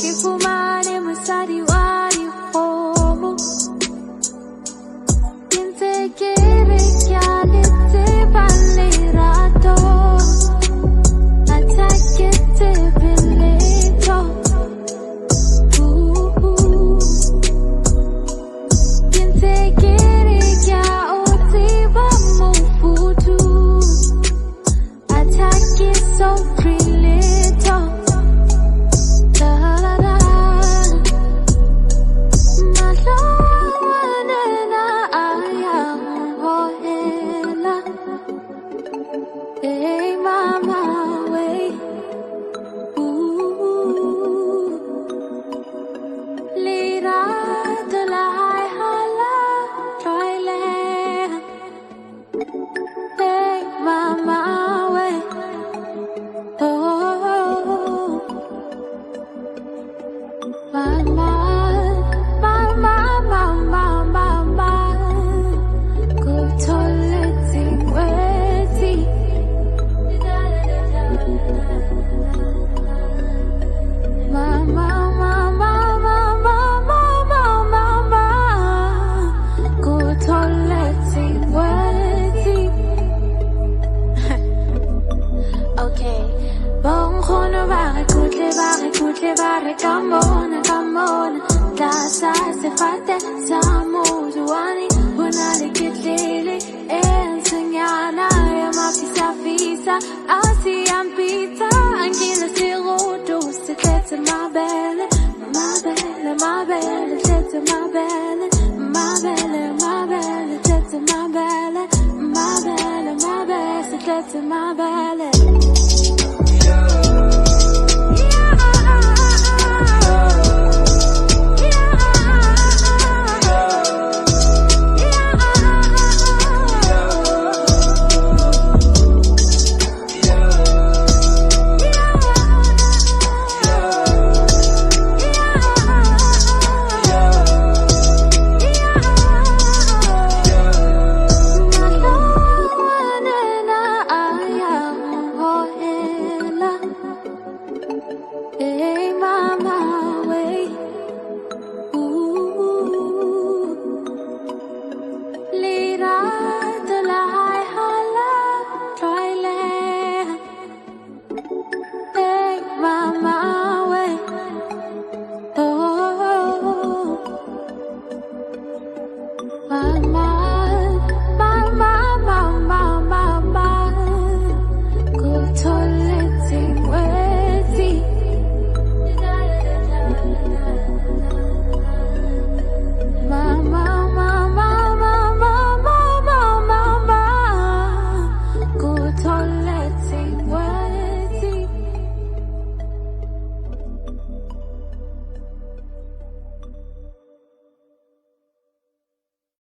ke fumane mosadi wa likhomo ke ntse ke re ke a le tseba lerato a tla ke sebele ke ntse ke re ke a o tseba mofutu a tla ke so little. Da da da. My love, I am hoela. Hey, mama, wait. Ooh, lira de la hala, try let. Hey, mama, wait. Oh, mama, mama, mama, mama, go toileting wetty. Mama, mama, mama, mama, mama, go toileting wetty. Okay. Bon khono bare come on, da sa se fate samo juani bunale kitlele enseñana ya mafisa fisa asi ampita angina sirodo se tete ma belle tete ma belle tete ma belle se tete ma belle. Hey, mama, wait. Ooh, lira de la hala, try let. Hey, mama.